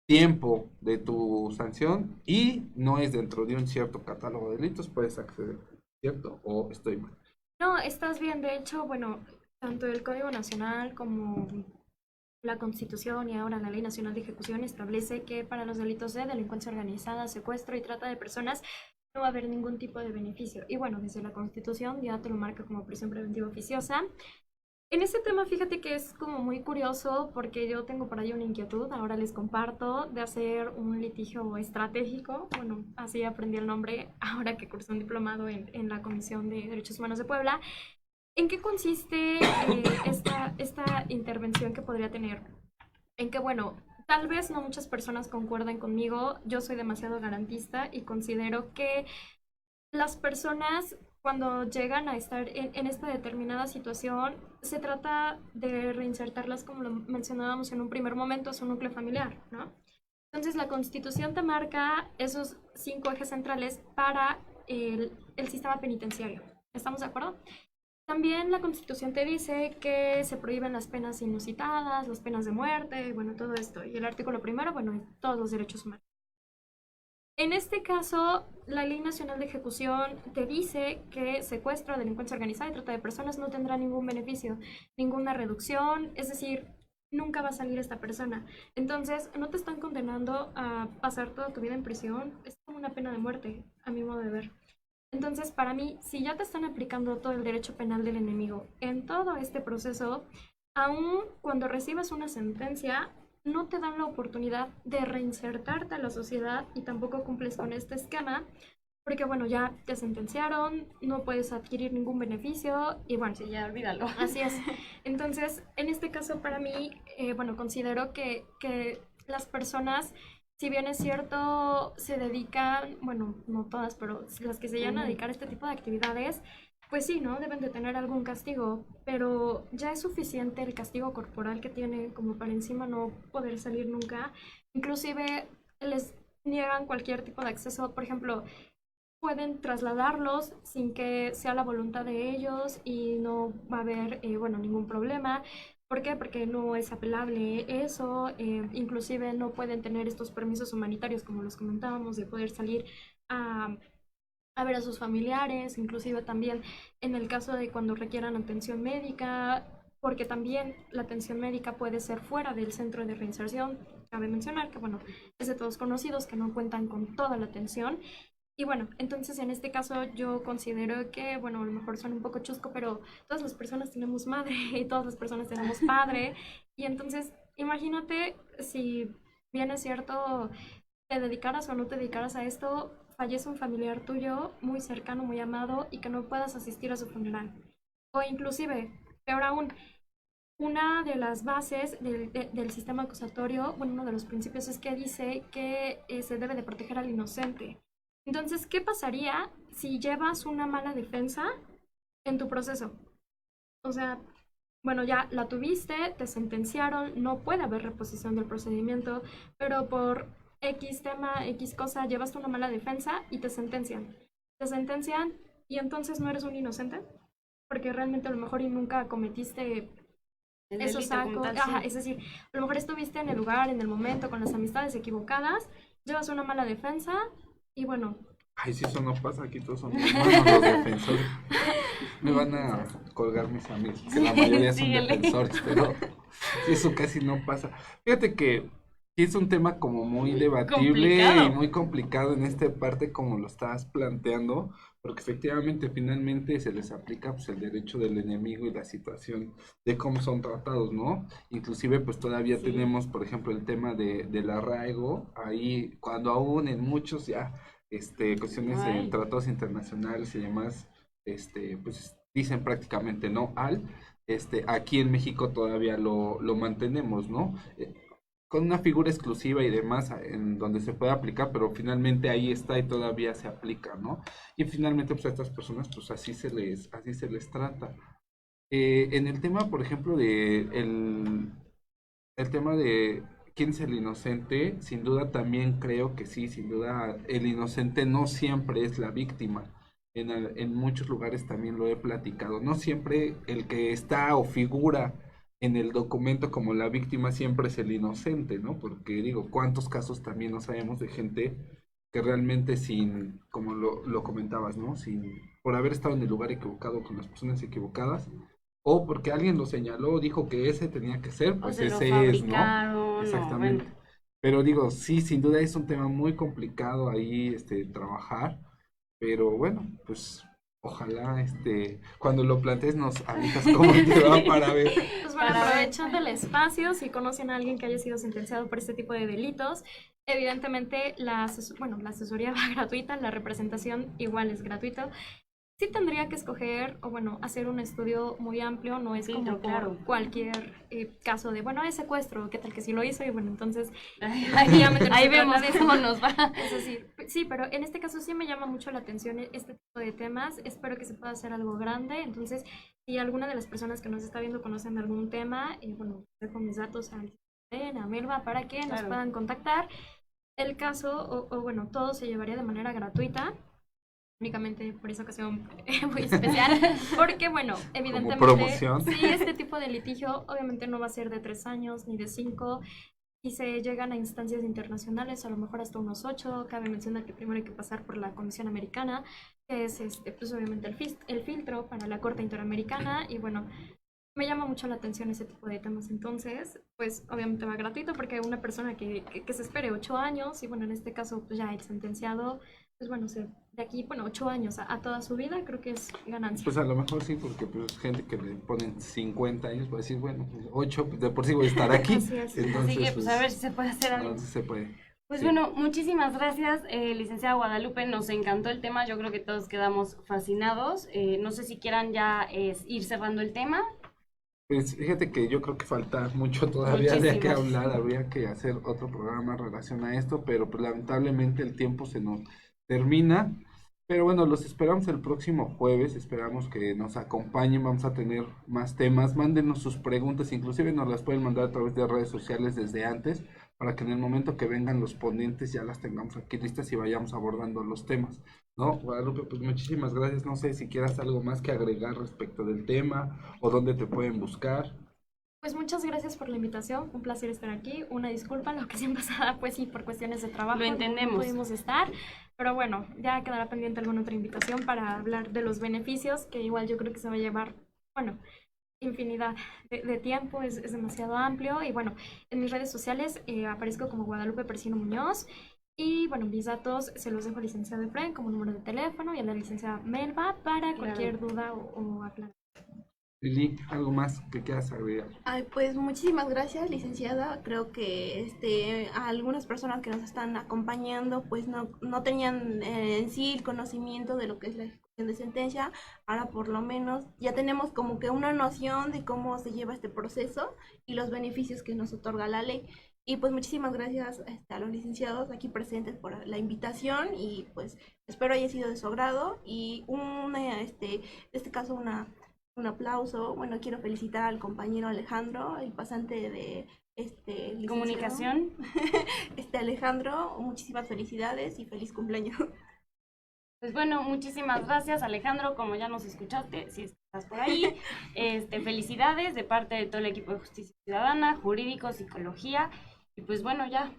tiempo de tu sanción y no es dentro de un cierto catálogo de delitos, puedes acceder, ¿cierto? ¿O estoy mal? No, estás bien. De hecho, bueno, tanto el Código Nacional como la Constitución y ahora la Ley Nacional de Ejecución establece que para los delitos de delincuencia organizada, secuestro y trata de personas no va a haber ningún tipo de beneficio. Y bueno, desde la Constitución ya te lo marca como prisión preventiva oficiosa. En ese tema, fíjate que es como muy curioso porque yo tengo por ahí una inquietud, ahora les comparto, de hacer un litigio estratégico. Bueno, así aprendí el nombre ahora que cursé un diplomado en la Comisión de Derechos Humanos de Puebla. ¿En qué consiste esta intervención que podría tener? En que, bueno, tal vez no muchas personas concuerden conmigo, yo soy demasiado garantista y considero que las personas cuando llegan a estar en esta determinada situación, se trata de reinsertarlas, como lo mencionábamos en un primer momento, a su núcleo familiar, ¿no? Entonces la Constitución te marca esos 5 ejes centrales para el sistema penitenciario. ¿Estamos de acuerdo? También la Constitución te dice que se prohíben las penas inusitadas, las penas de muerte, bueno, todo esto. Y el artículo primero, bueno, todos los derechos humanos. En este caso, la Ley Nacional de Ejecución te dice que secuestro, delincuencia organizada y trata de personas no tendrá ningún beneficio, ninguna reducción, es decir, nunca va a salir esta persona. Entonces, no te están condenando a pasar toda tu vida en prisión, es como una pena de muerte, a mi modo de ver. Entonces, para mí, si ya te están aplicando todo el derecho penal del enemigo en todo este proceso, aun cuando recibas una sentencia, no te dan la oportunidad de reinsertarte a la sociedad y tampoco cumples con este esquema, porque bueno, ya te sentenciaron, no puedes adquirir ningún beneficio y bueno, sí, ya olvídalo. Así es. Entonces, en este caso para mí, bueno, considero que las personas, si bien es cierto, se dedican, bueno, no todas, pero las que se llegan a dedicar a este tipo de actividades, pues sí, ¿no? Deben de tener algún castigo, pero ya es suficiente el castigo corporal que tienen como para encima no poder salir nunca. Inclusive les niegan cualquier tipo de acceso, por ejemplo, pueden trasladarlos sin que sea la voluntad de ellos y no va a haber, bueno, ningún problema. ¿Por qué? Porque no es apelable eso, inclusive no pueden tener estos permisos humanitarios como los comentábamos de poder salir a ver a sus familiares, inclusive también en el caso de cuando requieran atención médica, porque también la atención médica puede ser fuera del centro de reinserción. Cabe mencionar que, bueno, es de todos conocidos que no cuentan con toda la atención. Y bueno, entonces en este caso yo considero que, bueno, a lo mejor suena un poco chusco, pero todas las personas tenemos madre y todas las personas tenemos padre. Y entonces, imagínate si bien es cierto, te dedicaras o no te dedicaras a esto, fallece un familiar tuyo muy cercano, muy amado y que no puedas asistir a su funeral. O inclusive, peor aún, una de las bases del sistema acusatorio, bueno, uno de los principios es que dice que se debe de proteger al inocente. Entonces, ¿qué pasaría si llevas una mala defensa en tu proceso? O sea, bueno, ya la tuviste, te sentenciaron, no puede haber reposición del procedimiento, pero por X tema, X cosa, llevaste una mala defensa y te sentencian. Te sentencian y entonces no eres un inocente, porque realmente a lo mejor y nunca cometiste esos actos. Ajá, es decir, a lo mejor estuviste en el lugar, en el momento, con las amistades equivocadas, llevas una mala defensa y bueno. Ay, si eso no pasa, aquí todos son hermanos los defensores. Me van a colgar mis amigos, que la mayoría son defensores, pero eso casi no pasa. Fíjate que Sí, es un tema como muy debatible complicado. y muy complicado en esta parte como lo estás planteando, porque efectivamente finalmente se les aplica pues el derecho del enemigo y la situación de cómo son tratados, ¿no? Inclusive pues todavía Sí. tenemos, por ejemplo, el tema del arraigo, ahí cuando aún en muchos ya cuestiones de Ay. tratados internacionales y demás, pues dicen prácticamente no al, aquí en México todavía lo mantenemos, ¿no? Con una figura exclusiva y demás en donde se puede aplicar, pero finalmente ahí está y todavía se aplica, ¿no? Y finalmente pues a estas personas pues así se les trata. En el tema, por ejemplo, el tema de quién es el inocente, sin duda también creo que sí, sin duda el inocente no siempre es la víctima. En muchos lugares también lo he platicado. No siempre el que está o figura en el documento como la víctima siempre es el inocente, ¿no? Porque digo, ¿cuántos casos también no sabemos de gente que realmente sin, como lo comentabas, ¿no? Por haber estado en el lugar equivocado con las personas equivocadas, o porque alguien lo señaló, dijo que ese tenía que ser, O pues se lo ese es, ¿no? fabricaron, Exactamente. bueno. Pero digo, sí, sin duda es un tema muy complicado ahí, trabajar, pero bueno, pues ojalá, cuando lo plantees nos avisas cómo te va para ver. Pues bueno, Para ver. aprovechando el espacio, si conocen a alguien que haya sido sentenciado por este tipo de delitos, evidentemente la asesoría va gratuita, la representación igual es gratuita. Sí tendría que escoger, o bueno, hacer un estudio muy amplio, no es Sí, como no, claro. por cualquier caso de, bueno, es secuestro, ¿qué tal que sí lo hizo? Y bueno, entonces, Ahí efectivamente no se vemos trata de eso. cómo nos va. Eso sí, sí, pero en este caso sí me llama mucho la atención este tipo de temas. Espero que se pueda hacer algo grande. Entonces, si alguna de las personas que nos está viendo conocen de algún tema, bueno, dejo mis datos a Melba para que nos Claro. puedan contactar. El caso, o bueno, todo se llevaría de manera gratuita. Únicamente por esa ocasión muy especial, porque bueno, evidentemente, promoción. sí, este tipo de litigio obviamente no va a ser de 3 años ni de 5, y se llegan a instancias internacionales, a lo mejor hasta unos 8. Cabe mencionar que primero hay que pasar por la Comisión Americana, que es pues obviamente el filtro para la Corte Interamericana, y bueno, me llama mucho la atención ese tipo de temas. Entonces, pues obviamente va gratuito, porque una persona que se espere 8 años, y bueno, en este caso pues ya el sentenciado, pues bueno, de aquí, bueno, 8 años a toda su vida, creo que es ganancia. Pues a lo mejor sí, porque pues gente que le ponen 50 años va a decir, bueno, pues 8, pues de por sí voy a estar aquí. Así es. Entonces, Así que pues a ver si se puede hacer algo. entonces se puede. Pues Sí. bueno, muchísimas gracias, licenciada Guadalupe, nos encantó el tema, yo creo que todos quedamos fascinados. No sé si quieran ya ir cerrando el tema. Pues fíjate que yo creo que falta mucho todavía de qué Muchísimo. hablar, habría que hacer otro programa en relación a esto, pero pues lamentablemente el tiempo se nos termina. Pero bueno, los esperamos el próximo jueves, esperamos que nos acompañen, vamos a tener más temas, mándenos sus preguntas, inclusive nos las pueden mandar a través de redes sociales desde antes, para que en el momento que vengan los ponentes ya las tengamos aquí listas y vayamos abordando los temas, ¿no? Guadalupe, pues muchísimas gracias, no sé si quieras algo más que agregar respecto del tema o dónde te pueden buscar. Pues muchas gracias por la invitación, un placer estar aquí. Una disculpa, la ocasión pasada, pues sí, por cuestiones de trabajo Lo entendemos. no pudimos estar, pero bueno, ya quedará pendiente alguna otra invitación para hablar de los beneficios, que igual yo creo que se va a llevar, bueno, infinidad de tiempo, es demasiado amplio. Y bueno, en mis redes sociales aparezco como Guadalupe Persino Muñoz, y bueno, mis datos se los dejo al licenciado Efraín como número de teléfono, y a la licenciada Melba para cualquier duda o aclaración. Lili, ¿algo más que quieras agregar? Ay, pues muchísimas gracias, licenciada. Creo que a algunas personas que nos están acompañando pues no tenían en sí el conocimiento de lo que es la ejecución de sentencia. Ahora por lo menos ya tenemos como que una noción de cómo se lleva este proceso y los beneficios que nos otorga la ley. Y pues muchísimas gracias a los licenciados aquí presentes por la invitación, y pues espero haya sido de su agrado. Y en este caso un aplauso. Bueno, quiero felicitar al compañero Alejandro, el pasante de licenciado. Comunicación. Alejandro, muchísimas felicidades y feliz cumpleaños. Pues bueno, muchísimas gracias, Alejandro, como ya nos escuchaste, si estás por ahí, felicidades de parte de todo el equipo de Justicia Ciudadana, Jurídico, Psicología, y pues bueno, ya.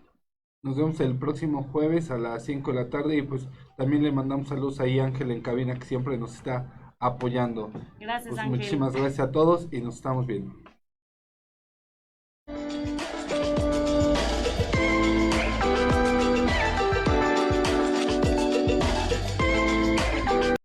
Nos vemos el próximo jueves a las 5 de la tarde, y pues también le mandamos saludos ahí a Ángel en cabina, que siempre nos está apoyando. Gracias, Pues Ángel. muchísimas gracias a todos y nos estamos viendo.